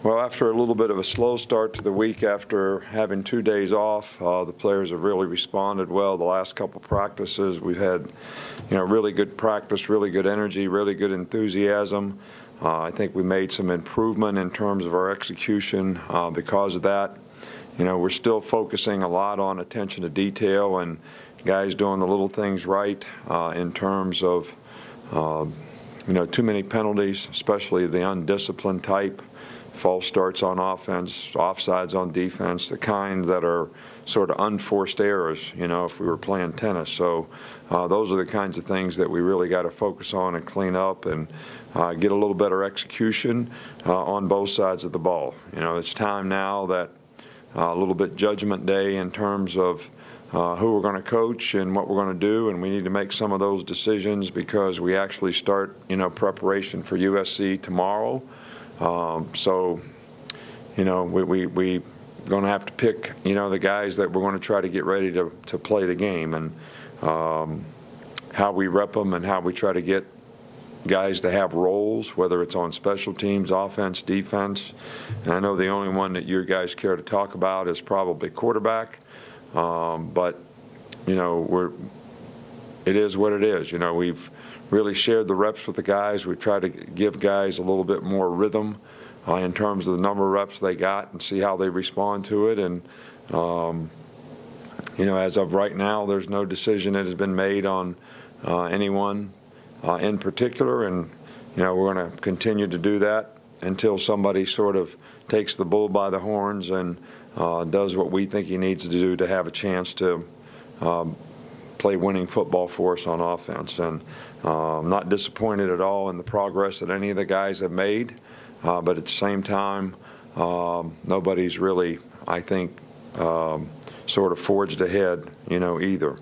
Well, after a little bit of a slow start to the week after having 2 days off, the players have really responded well. The last couple practices, we've had, really good practice, really good energy, really good enthusiasm. I think we made some improvement in terms of our execution because of that. We're still focusing a lot on attention to detail and guys doing the little things right in terms of, too many penalties, especially the undisciplined type. False starts on offense, offsides on defense, the kind that are sort of unforced errors, if we were playing tennis. So those are the kinds of things that we really got to focus on and clean up and get a little better execution on both sides of the ball. It's time now that a little bit judgment day in terms of who we're going to coach and what we're going to do, and we need to make some of those decisions because we actually start, preparation for USC tomorrow. So, we're going to have to pick, the guys that we're going to try to get ready to play the game, and how we rep them and how we try to get guys to have roles, whether it's on special teams, offense, defense. And I know the only one that you guys care to talk about is probably quarterback, but, it is what it is. We've really shared the reps with the guys. We've tried to give guys a little bit more rhythm in terms of the number of reps they got and see how they respond to it. And, as of right now, there's no decision that has been made on anyone in particular. And, we're going to continue to do that until somebody sort of takes the bull by the horns and does what we think he needs to do to have a chance to play winning football for us on offense. And I'm not disappointed at all in the progress that any of the guys have made, but at the same time, nobody's really, I think, sort of forged ahead, either.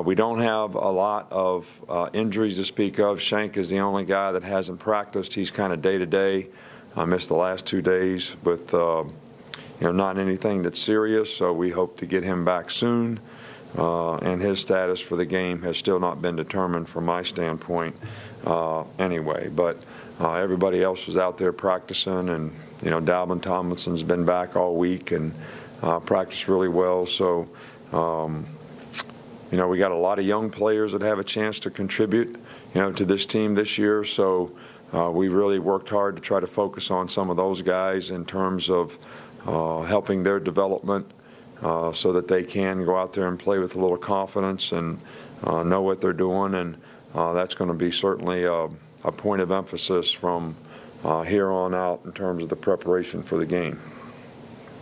We don't have a lot of injuries to speak of. Shank is the only guy that hasn't practiced. He's kind of day-to-day. I missed the last 2 days with, not anything that's serious, so we hope to get him back soon. And his status for the game has still not been determined from my standpoint anyway. But everybody else was out there practicing, and, Dalvin Tomlinson's been back all week and practiced really well. So, we got a lot of young players that have a chance to contribute, to this team this year. So we really worked hard to try to focus on some of those guys in terms of helping their development so that they can go out there and play with a little confidence and know what they're doing. And that's going to be certainly a point of emphasis from here on out in terms of the preparation for the game.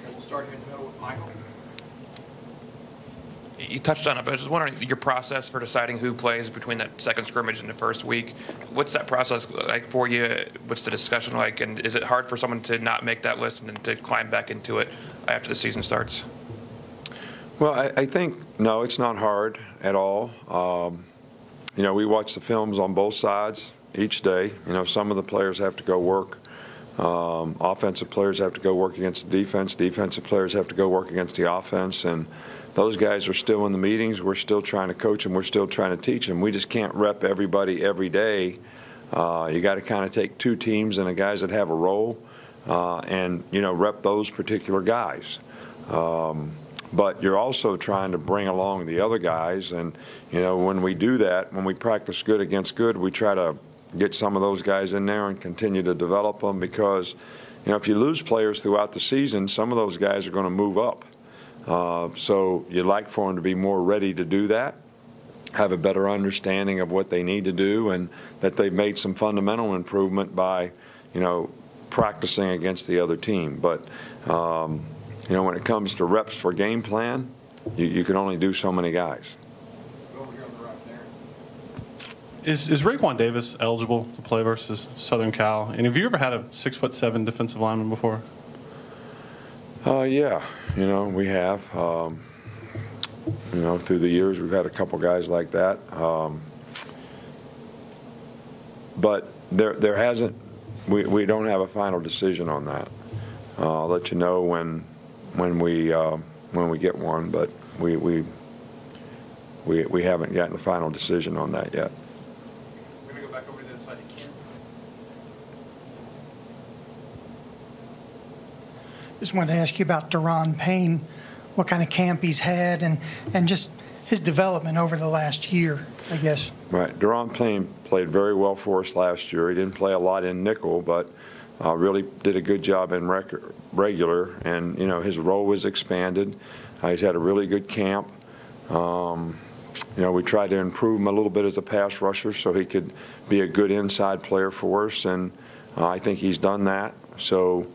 We'll start here in the middle with Michael. You touched on it, but I was just wondering your process for deciding who plays between that second scrimmage and the first week. What's that process like for you? What's the discussion like? And is it hard for someone to not make that list and then to climb back into it after the season starts? Well, I think, no, it's not hard at all. We watch the films on both sides each day. Some of the players have to go work. Offensive players have to go work against the defense. Defensive players have to go work against the offense. And those guys are still in the meetings. We're still trying to coach them. We're still trying to teach them. We just can't rep everybody every day. You got to kind of take two teams and the guys that have a role and, rep those particular guys. But you're also trying to bring along the other guys. And, when we do that, when we practice good against good, we try to get some of those guys in there and continue to develop them because, if you lose players throughout the season, some of those guys are going to move up. So you'd like for them to be more ready to do that, have a better understanding of what they need to do, and that they've made some fundamental improvement by, practicing against the other team. But, when it comes to reps for game plan, you can only do so many guys. Over here on the right there. Is Raekwon Davis eligible to play versus Southern Cal? And have you ever had a 6'7" defensive lineman before? Yeah, we have. Through the years, we've had a couple guys like that. But there hasn't. We don't have a final decision on that. I'll let you know when we get one, but we haven't gotten a final decision on that yet. We're going to go back over to this side. just wanted to ask you about Deron Payne, what kind of camp he's had, and just his development over the last year, I guess. Right. Deron Payne played very well for us last year. He didn't play a lot in nickel, but really did a good job in regular, and his role was expanded. He's had a really good camp. We tried to improve him a little bit as a pass rusher so he could be a good inside player for us, and I think he's done that. So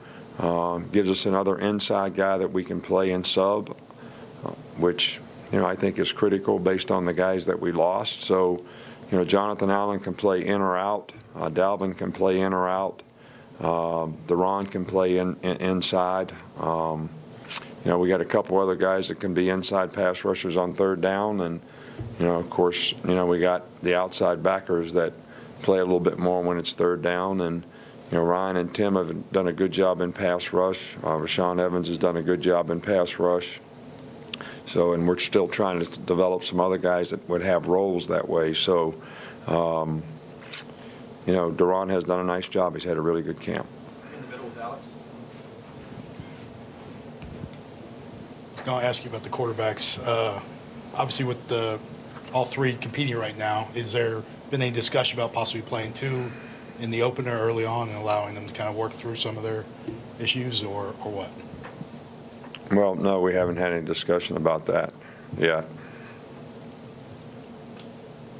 gives us another inside guy that we can play in sub, which I think is critical based on the guys that we lost. So Jonathan Allen can play in or out. Dalvin can play in or out. Deron can play inside. We got a couple other guys that can be inside pass rushers on third down, and of course, we got the outside backers that play a little bit more when it's third down, and Ryan and Tim have done a good job in pass rush. Rashaan Evans has done a good job in pass rush. So, and we're still trying to develop some other guys that would have roles that way. So, Deron has done a nice job. He's had a really good camp. In the middle with Alex. I was going to ask you about the quarterbacks. Obviously, with all three competing right now, is there been any discussion about possibly playing two in the opener early on and allowing them to kind of work through some of their issues, or what? Well, no, we haven't had any discussion about that yet.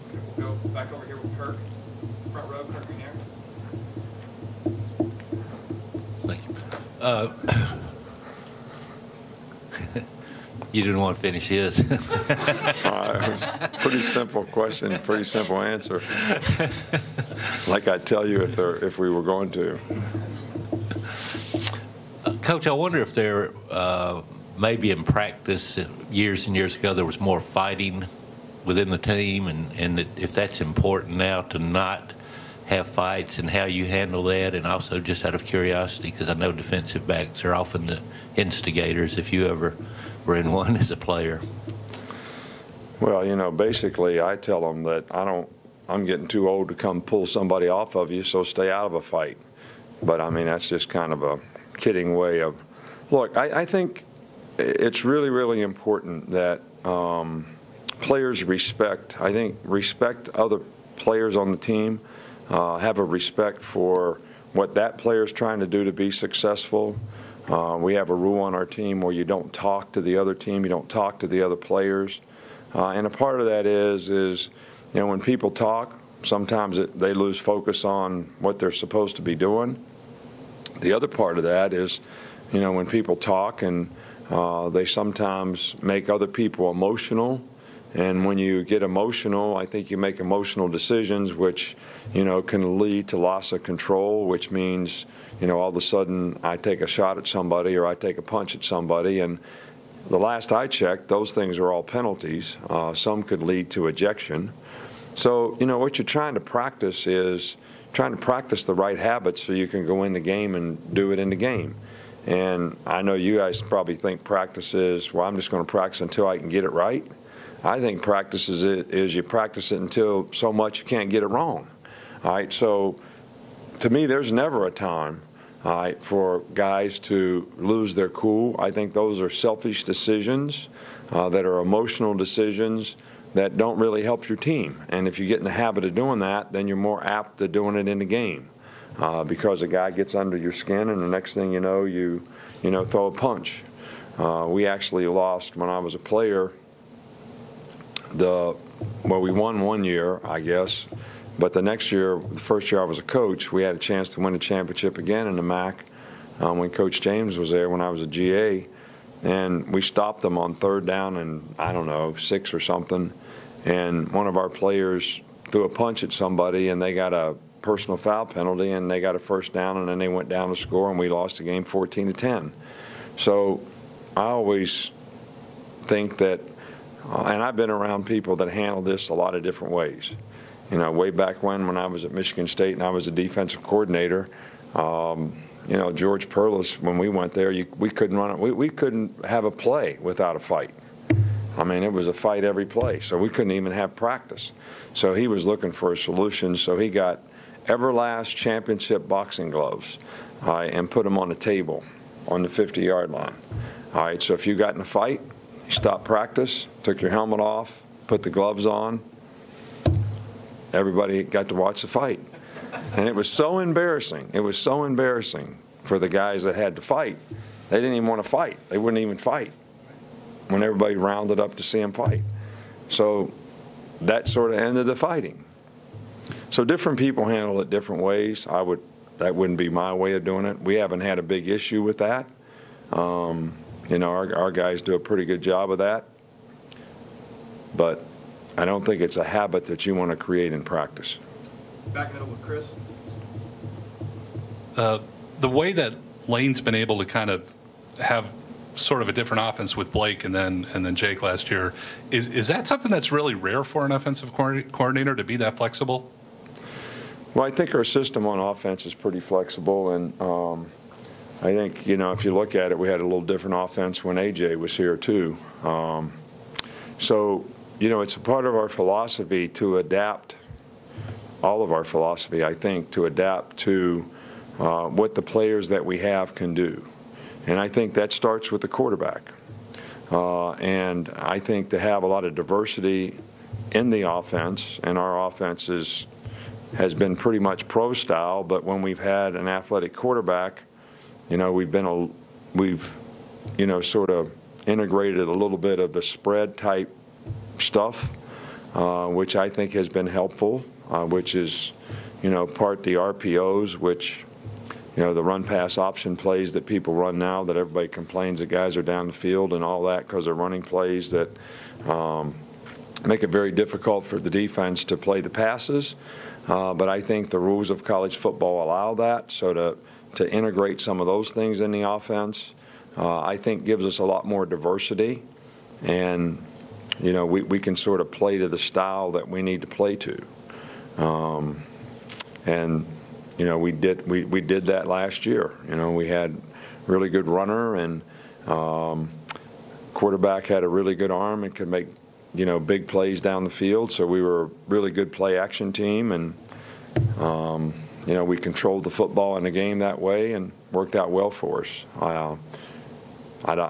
Okay, we'll go back over here with Kirk. Front row, Kirk McNair. Thank you. You didn't want to finish his. It was a pretty simple question, pretty simple answer. Like I'd tell you if we were going to. Coach, I wonder if there, maybe in practice, years and years ago, there was more fighting within the team, and if that's important now to not have fights and how you handle that, and also just out of curiosity, because I know defensive backs are often the instigators, if you ever were in one as a player. Well, basically I tell them that I'm getting too old to come pull somebody off of you, so stay out of a fight. But I mean, that's just kind of a kidding way of, look, I think it's really, really important that players respect other players on the team, have a respect for what that player is trying to do to be successful. We have a rule on our team where you don't talk to the other team, you don't talk to the other players. And a part of that is when people talk, sometimes they lose focus on what they're supposed to be doing. The other part of that is, when people talk and they sometimes make other people emotional. And when you get emotional, I think you make emotional decisions, which, can lead to loss of control, which means, all of a sudden I take a shot at somebody or I take a punch at somebody. And the last I checked, those things are all penalties. Some could lead to ejection. So, what you're trying to practice is trying to practice the right habits so you can go in the game and do it in the game. And I know you guys probably think practice is, well, I'm just going to practice until I can get it right. I think practice is you practice it until so much you can't get it wrong. All right, so to me, there's never a time, all right, for guys to lose their cool. I think those are selfish decisions that are emotional decisions that don't really help your team. And if you get in the habit of doing that, then you're more apt to doing it in the game because a guy gets under your skin, and the next thing you know, you throw a punch. We actually lost when I was a player. We won one year, I guess, but the next year, the first year I was a coach, we had a chance to win a championship again in the MAC when Coach James was there when I was a GA, and we stopped them on third down and, I don't know, 6 or something, and one of our players threw a punch at somebody and they got a personal foul penalty and they got a first down, and then they went down to score and we lost the game 14-10. So I always think that and I've been around people that handle this a lot of different ways. Way back when I was at Michigan State and I was a defensive coordinator, George Perlis, when we went there, we couldn't run it. We couldn't have a play without a fight. I mean, it was a fight every play, so we couldn't even have practice. So he was looking for a solution, so he got Everlast championship boxing gloves and put them on the table. on the 50-yard line. All right, so if you got in a fight, you stopped practice, took your helmet off, put the gloves on, everybody got to watch the fight. And it was so embarrassing. It was so embarrassing for the guys that had to fight. They didn't even want to fight. They wouldn't even fight when everybody rounded up to see them fight. So that sort of ended the fighting. So different people handle it different ways. That wouldn't be my way of doing it. We haven't had a big issue with that. You know, our guys do a pretty good job of that. But I don't think it's a habit that you want to create in practice. Back middle with Chris. The way that Lane's been able to kind of have sort of a different offense with Blake and then Jake last year, is that something that's really rare for an offensive coordinator to be that flexible? Well, I think our system on offense is pretty flexible, and I think, you know, if you look at it, we had a little different offense when A.J. was here too. So, you know, it's a part of our philosophy to adapt, all of our philosophy, I think, to adapt to what the players that we have can do. And I think that starts with the quarterback. And I think to have a lot of diversity in the offense, and our offense has been pretty much pro style, but when we've had an athletic quarterback, you know, we've you know, sort of integrated a little bit of the spread type stuff, which I think has been helpful, which is, you know, part the RPOs, which, you know, the run pass option plays that people run now that everybody complains that guys are down the field and all that because they're running plays that make it very difficult for the defense to play the passes. But I think the rules of college football allow that. So to integrate some of those things in the offense, I think gives us a lot more diversity. And, you know, we can sort of play to the style that we need to play to. And, you know, we did that last year. You know, we had really good runner, and quarterback had a really good arm and could make, you know, big plays down the field. So we were a really good play action team, and you know, we controlled the football in the game that way and worked out well for us. I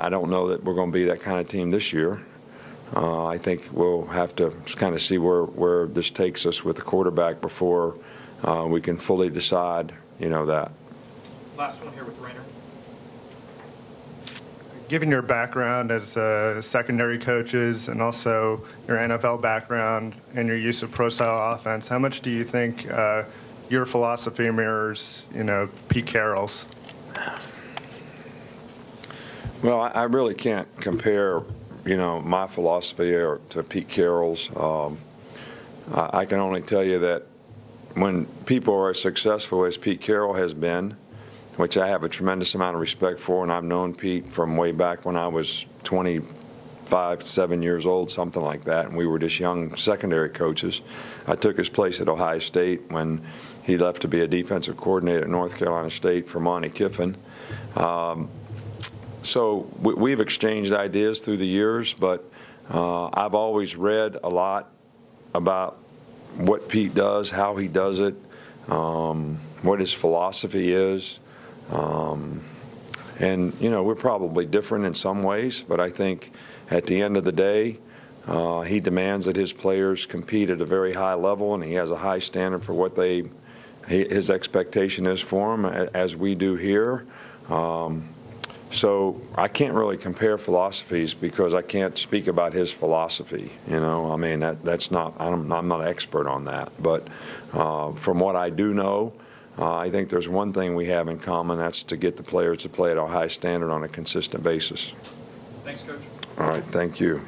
don't know that we're going to be that kind of team this year. I think we'll have to kind of see where this takes us with the quarterback before we can fully decide, you know, that. Last one here with Rainer. Given your background as secondary coaches and also your NFL background and your use of pro-style offense, how much do you think your philosophy mirrors, you know, Pete Carroll's? Well, I really can't compare, you know, my philosophy to Pete Carroll's. I can only tell you that when people are as successful as Pete Carroll has been, which I have a tremendous amount of respect for, and I've known Pete from way back when I was 7 years old, something like that, and we were just young secondary coaches. I took his place at Ohio State when he left to be a defensive coordinator at North Carolina State for Monty Kiffin. So we've exchanged ideas through the years, but I've always read a lot about what Pete does, how he does it, what his philosophy is. And, you know, we're probably different in some ways, but I think at the end of the day, he demands that his players compete at a very high level, and he has a high standard for what his expectation is for them, as we do here. So I can't really compare philosophies because I can't speak about his philosophy. You know, I mean, that's not, I'm not an expert on that. But from what I do know, I think there's one thing we have in common, that's to get the players to play at a high standard on a consistent basis. Thanks, Coach. All right, thank you.